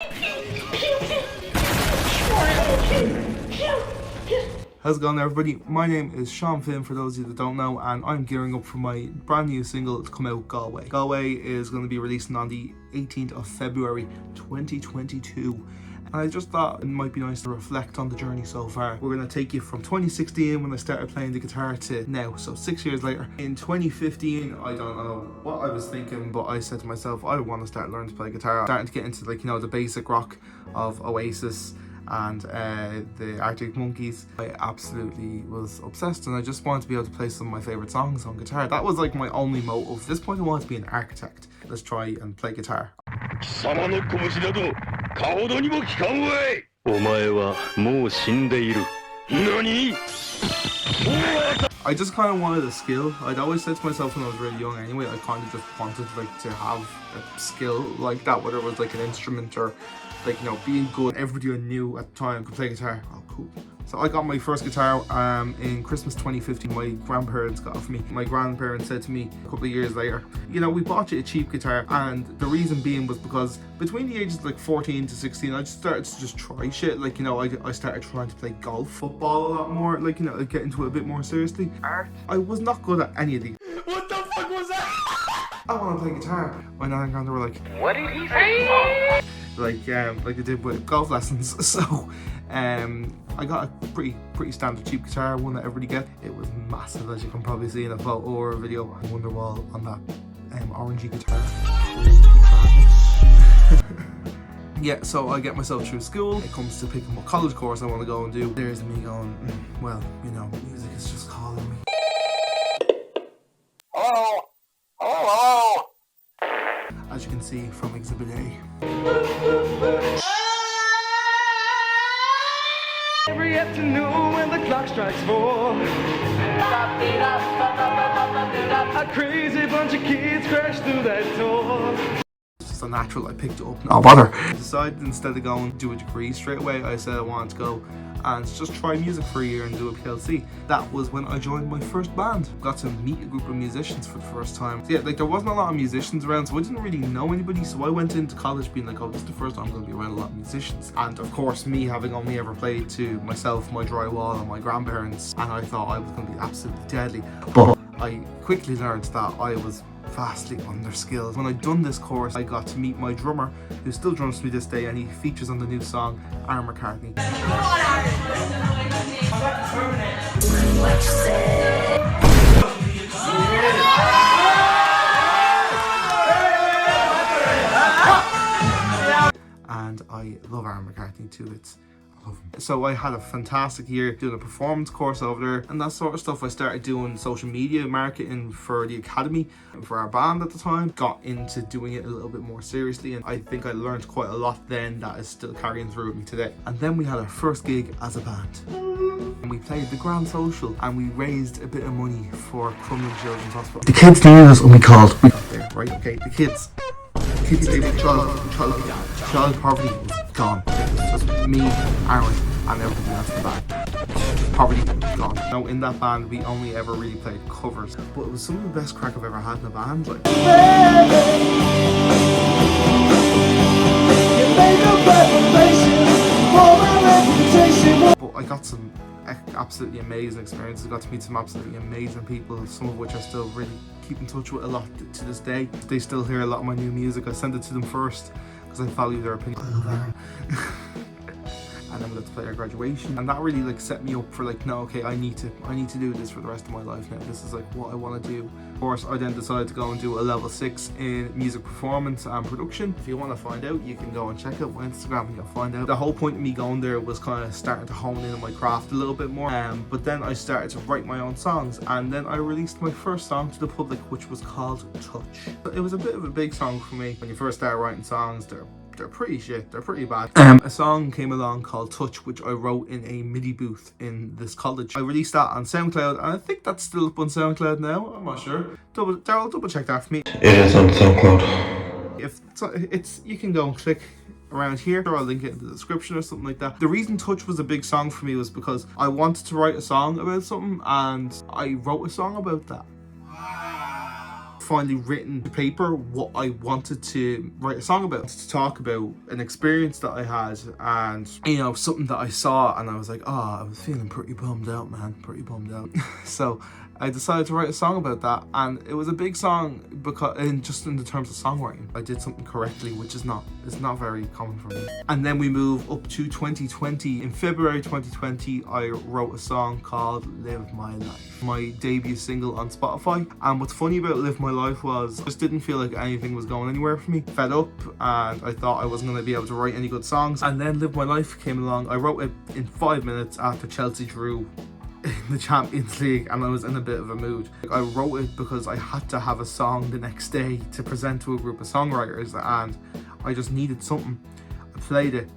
How's it going, everybody? My name is Shaun Finn, for those of you that don't know, and I'm gearing up for my brand new single to come out, Galway. Galway is going to be releasing on the 18th of February 2022. And I just thought it might be nice to reflect on the journey so far. We're going to take you from 2016, when I started playing the guitar, to now, so 6 years later. In 2015, I don't know what I was thinking, but I said to myself, I want to start learning to play guitar. Starting to get into, like, you know, the basic rock of Oasis and the Arctic Monkeys. I absolutely was obsessed, and I just wanted to be able to play some of my favourite songs on guitar. That was like my only motive. At this point I wanted to be an architect. Let's try and play guitar. I just kind of wanted a skill. I'd always said to myself when I was really young anyway, I kind of just wanted like to have a skill like that, whether it was like an instrument or like, you know, being good. Everybody I knew at the time could play guitar. Oh, cool. So I got my first guitar in Christmas 2015. My grandparents got it for me. My grandparents said to me a couple of years later, you know, we bought you a cheap guitar, and the reason being was because between the ages of like 14 to 16, I just started to just try shit. Like, you know, I started trying to play golf, football a lot more, like, you know, get into it a bit more seriously. Art. I was not good at any of these. What the fuck was that? I want to play guitar. My nan and grandma were like, what did he say? Like they did with golf lessons. So I got a pretty standard cheap guitar, one that everybody gets. It was massive, as you can probably see in a photo or a video. Wonderwall on that orangey guitar. Yeah, so I get myself through school. It comes to picking what college course I want to go and do. There's me going, well, you know, music is just calling me. Oh. As you can see from Exhibit A. Every afternoon when the clock strikes 4, a crazy bunch of kids crash through that door. It's just a natural, I picked it up, no bother. I decided instead of going to do a degree straight away, I said I wanted to go and just try music for a year and do a PLC. That was when I joined my first band. Got to meet a group of musicians for the first time. So yeah, like there wasn't a lot of musicians around, so I didn't really know anybody. So I went into college being like, oh, this is the first time I'm going to be around a lot of musicians. And of course, me having only ever played to myself, my drywall, and my grandparents, and I thought I was going to be absolutely deadly. But I quickly learned that I was vastly underskilled. When I'd done this course, I got to meet my drummer, who still drums to me this day, and he features on the new song Aaron McCartney. And I love Aaron McCartney too. So I had a fantastic year doing a performance course over there and that sort of stuff. I started doing social media marketing for the academy for our band at the time. Got into doing it a little bit more seriously, and I think I learned quite a lot then that is still carrying through with me today. And then we had our first gig as a band. And we played the Grand Social, and we raised a bit of money for Crumlin Children's Hospital. The kids knew us when we called. Right, okay, the kids, child poverty was gone. It was just me, Aaron, and everybody else in the band. Poverty gone. Now in that band we only ever really played covers, but it was some of the best crack I've ever had in a band. Like, but I got some absolutely amazing experiences. I got to meet some absolutely amazing people, some of which I still really keep in touch with a lot to this day. They still hear a lot of my new music. I send it to them first because I value their opinion. I love Aaron. And then we got to play our graduation, and that really like set me up for like, no, okay, I need to do this for the rest of my life now. This is like what I want to do. Of course, I then decided to go and do a level 6 in music performance and production. If you want to find out, you can go and check out my Instagram and you'll find out. The whole point of me going there was kind of starting to hone in on my craft a little bit more. But then I started to write my own songs, and then I released my first song to the public, which was called Touch. It was a bit of a big song for me. When you first start writing songs, they're pretty shit, they're pretty bad. A song came along called Touch, which I wrote in a MIDI booth in this college. I released that on SoundCloud, and I think that's still up on SoundCloud now, I'm not sure. Daryl, double check that for me. It is on SoundCloud. If it's you can go and click around here, or I'll link it in the description or something like that. The reason Touch was a big song for me was because I wanted to write a song about something, and I wrote a song about that. finally written to paper what I wanted to write a song about, to talk about an experience that I had, and you know, something that I saw, and I was like, oh, I was feeling pretty bummed out, man, pretty bummed out. So I decided to write a song about that, and it was a big song because, just in the terms of songwriting, I did something correctly, which is not very common for me. And then we move up to 2020. In February 2020, I wrote a song called Live My Life, my debut single on Spotify. And what's funny about Live My Life was I just didn't feel like anything was going anywhere for me. Fed up, and I thought I wasn't going to be able to write any good songs. And then Live My Life came along. I wrote it in 5 minutes after Chelsea drew in the Champions League, and I was in a bit of a mood. I wrote it because I had to have a song the next day to present to a group of songwriters, and I just needed something. I played it.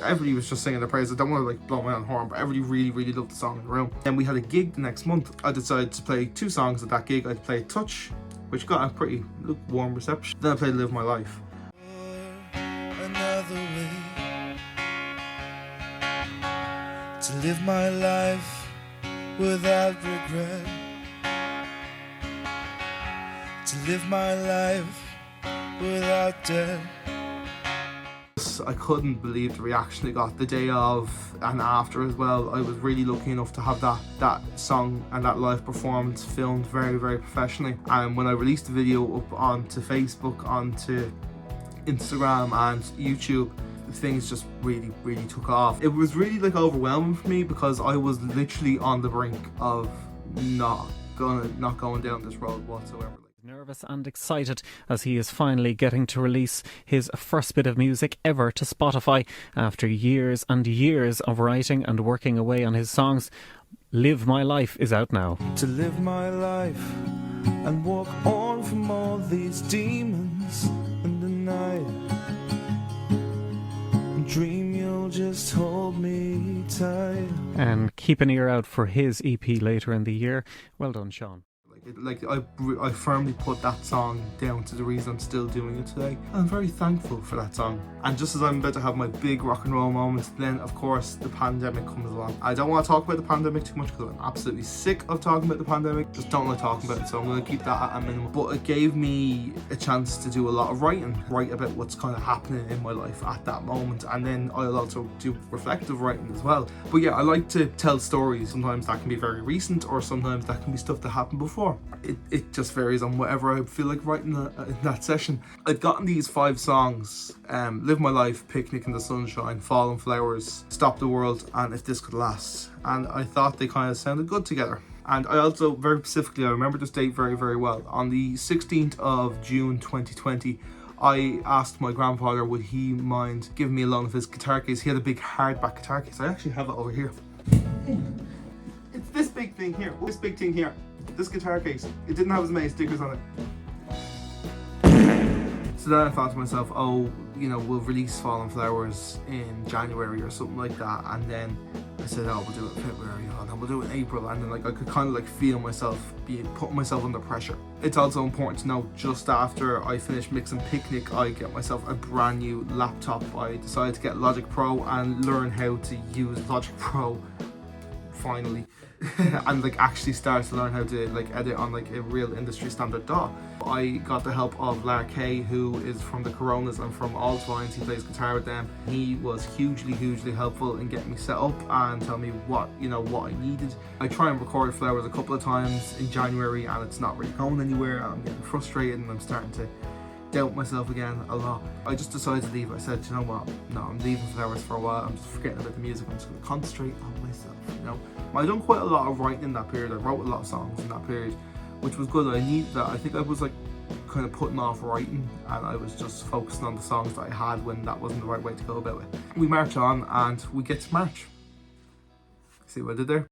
Everybody was just singing the praise. I don't want to like blow my own horn, but everybody really loved the song in the room. Then we had a gig the next month. I decided to play 2 songs at that gig. I played Touch, which got a pretty lukewarm reception. Then I played Live My Life. Another way to live my life without regret, to live my life without debt. I couldn't believe the reaction it got the day of and after as well. I was really lucky enough to have that song and that live performance filmed very professionally. And when I released the video up onto Facebook, onto Instagram and YouTube, things just really took off. It was really like overwhelming for me because I was literally on the brink of not going down this road whatsoever. Nervous and excited as he is finally getting to release his first bit of music ever to Spotify after years and years of writing and working away on his songs. Live My Life is out now. To live my life and walk on from all these demons in the night, and dream you'll just hold me tight. And keep an ear out for his EP later in the year. Well done, Sean. I firmly put that song down to the reason I'm still doing it today. I'm very thankful for that song. And just as I'm about to have my big rock and roll moment, then of course the pandemic comes along. I don't want to talk about the pandemic too much because I'm absolutely sick of talking about the pandemic. Just don't like talking about it, so I'm going to keep that at a minimum. But it gave me a chance to do a lot of writing, write about what's kind of happening in my life at that moment, and then I'll also do reflective writing as well. But yeah, I like to tell stories. Sometimes that can be very recent, or sometimes that can be stuff that happened before. It just varies on whatever I feel like writing in that session. I've gotten these 5 songs: Live My Life, Picnic in the Sunshine, Fallen Flowers, Stop the World, and If This Could Last. And I thought they kind of sounded good together. And I also, very specifically, I remember this date very well. On the 16th of June 2020, I asked my grandfather would he mind giving me a loan of his guitar case. He had a big hardback guitar case. I actually have it over here. It's this big thing here. This big thing here. This guitar case. It didn't have as many stickers on it. So then I thought to myself, oh, you know, we'll release Fallen Flowers in January or something like that. And then I said, oh, we'll do it in February, and then we'll do it in April. And then like I could kind of like feel myself putting myself under pressure. It's also important to note, just after I finished mixing Picnic, I get myself a brand new laptop. I decided to get Logic Pro and learn how to use Logic Pro finally. And like actually start to learn how to like edit on like a real industry standard DAW. I got the help of Lar Kay, who is from the Coronas and from All Vines. He plays guitar with them. He was hugely helpful in getting me set up and telling me what I needed. I try and record Flowers a couple of times in January and it's not really going anywhere. I'm getting frustrated and I'm starting to doubt myself again a lot. I just decided to leave. I said, you know what, no, I'm leaving Flowers for a while. I'm just forgetting about the music. I'm just going to concentrate on myself, you know. I done quite a lot of writing in that period. I wrote a lot of songs in that period, which was good. I needed that. I think I was like kind of putting off writing and I was just focusing on the songs that I had when that wasn't the right way to go about it. We march on and we get to March. See what I did there?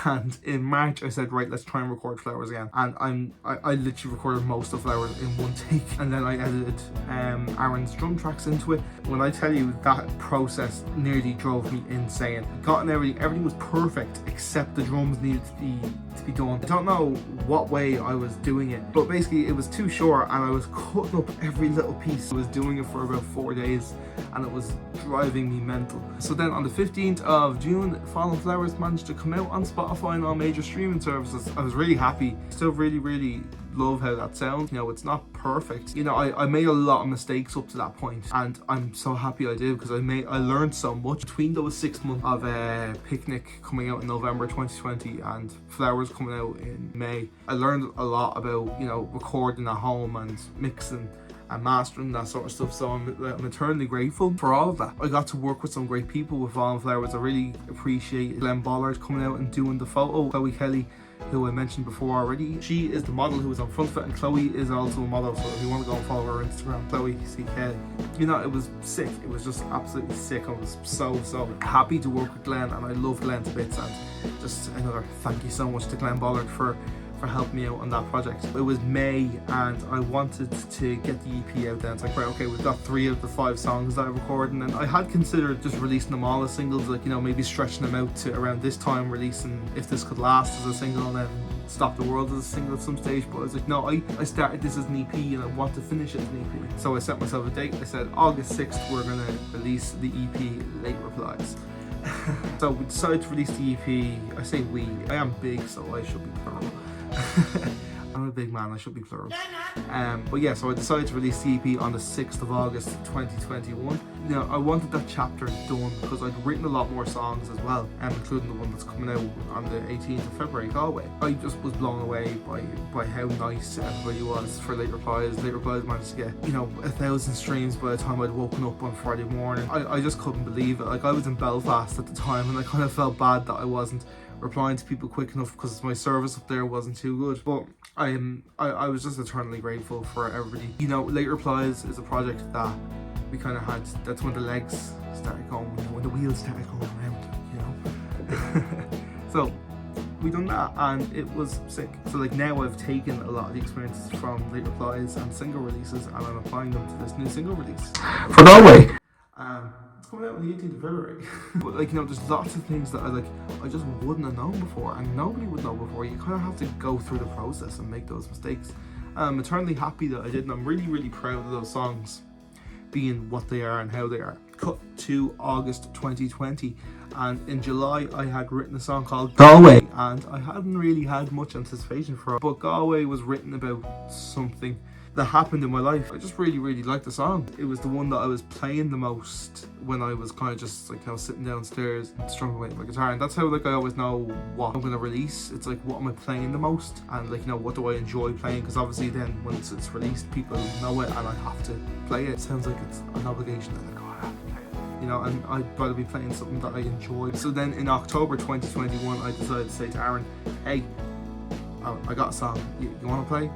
And in March I said, right, let's try and record Flowers again. And I literally recorded most of Flowers in one take, and then I edited Aaron's drum tracks into it. When I tell you that process nearly drove me insane. Got in everything was perfect except the drums needed to be done. I don't know what way I was doing it, but basically it was too short and I was cutting up every little piece. I was doing it for about 4 days and it was driving me mental. So then on the 15th of June, Fallen Flowers managed to come out on Spotify. Spotify and all major streaming services. I was really happy. Still really love how that sounds. You know, it's not perfect. You know, I made a lot of mistakes up to that point, and I'm so happy I did, because I learned so much between those 6 months of Picnic coming out in November 2020 and Flowers coming out in May. I learned a lot about, you know, recording at home and mixing and mastering, that sort of stuff. So I'm eternally grateful for all of that. I got to work with some great people with Fallen Flowers. I really appreciate Glenn Bollard coming out and doing the photo. Chloe Kelly, who I mentioned before already, she is the model who was on front of it, and Chloe is also a model, so if you want to go and follow her on Instagram, Chloe CK. You know, it was sick. It was just absolutely sick. I was so happy to work with Glenn, and I love Glenn to bits. And just another thank you so much to Glenn Bollard for helping me out on that project. It was May, and I wanted to get the EP out then. It's like, right, okay, we've got 3 of the 5 songs that I recorded, and I had considered just releasing them all as singles, like, you know, maybe stretching them out to around this time, releasing If This Could Last as a single, and then Stop the World as a single at some stage. But I was like, no, I started this as an EP, and I want to finish it as an EP. So I set myself a date. I said August 6th we're gonna release the EP Late Replies. So we decided to release the EP. I say we, I am big, so I should be plural. I'm a big man, I should be plural. But yeah, so I decided to release the EP on the 6th of August 2021. You know, I wanted that chapter done because I'd written a lot more songs as well, including the one that's coming out on the 18th of February, Galway. I just was blown away by how nice everybody was for Late Replies. Late Replies managed to get, you know, 1,000 streams by the time I'd woken up on Friday morning. I just couldn't believe it. Like, I was in Belfast at the time, and I kind of felt bad that I wasn't replying to people quick enough because my service up there wasn't too good. But I was just eternally grateful for everybody. You know, Late Replies is a project that we kind of had. That's when the legs started going, when the wheels started going around, you know. So we done that, and it was sick. So like, now I've taken a lot of the experiences from Late Replies and single releases, and I'm applying them to this new single release For Galway. It's coming out on the 18th of February. But like, you know, there's lots of things that I just wouldn't have known before, and nobody would know before. You kind of have to go through the process and make those mistakes. I'm eternally happy that I did, and I'm really proud of those songs being what they are and how they are. Cut to August 2020, and in July I had written a song called Galway, and I hadn't really had much anticipation for it, but Galway was written about something that happened in my life. I just really liked the song. It was the one that I was playing the most when I was kind of just like, you know, sitting downstairs and strumming away my guitar, and that's how like I always know what I'm going to release. It's like, what am I playing the most, and like, you know, what do I enjoy playing, because obviously then once it's released people know it and I have to play it. It sounds like it's an obligation that like, oh, I have to play it, you know, and I'd rather be playing something that I enjoy. So then in October 2021 I decided to say to Aaron, hey, I got a song, you want to play?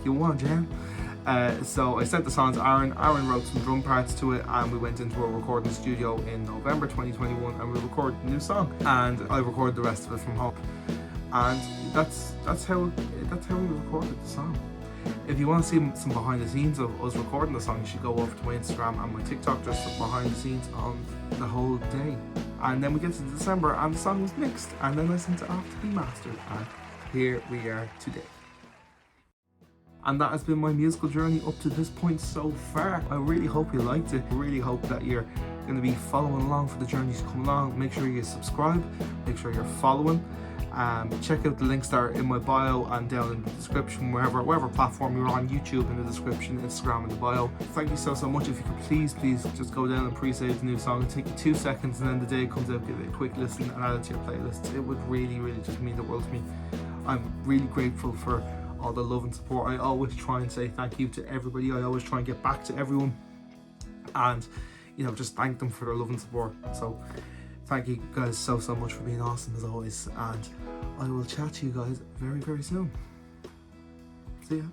You want to jam? So I sent the song to Aaron. Aaron wrote some drum parts to it, and we went into a recording studio in November 2021, and we recorded a new song, and I recorded the rest of it from home. And that's how we recorded the song. If you want to see some behind the scenes of us recording the song, you should go over to my Instagram and my TikTok, just behind the scenes on the whole day. And then we get to December, and the song was mixed, and then I sent it off to be mastered, and here we are today. And that has been my musical journey up to this point so far. I really hope you liked it. I really hope that you're going to be following along for the journey to come along. Make sure you subscribe, make sure you're following. Check out the links that are in my bio and down in the description, wherever platform you're on, YouTube in the description, Instagram in the bio. Thank you so much. If you could please just go down and pre-save the new song. It'll take you 2 seconds, and then the day it comes out, give it a quick listen and add it to your playlist. It would really just mean the world to me. I'm really grateful for all the love and support. I always try and say thank you to everybody. I always try and get back to everyone, and, you know, just thank them for their love and support. So thank you guys so much for being awesome as always, and I will chat to you guys very soon. See ya.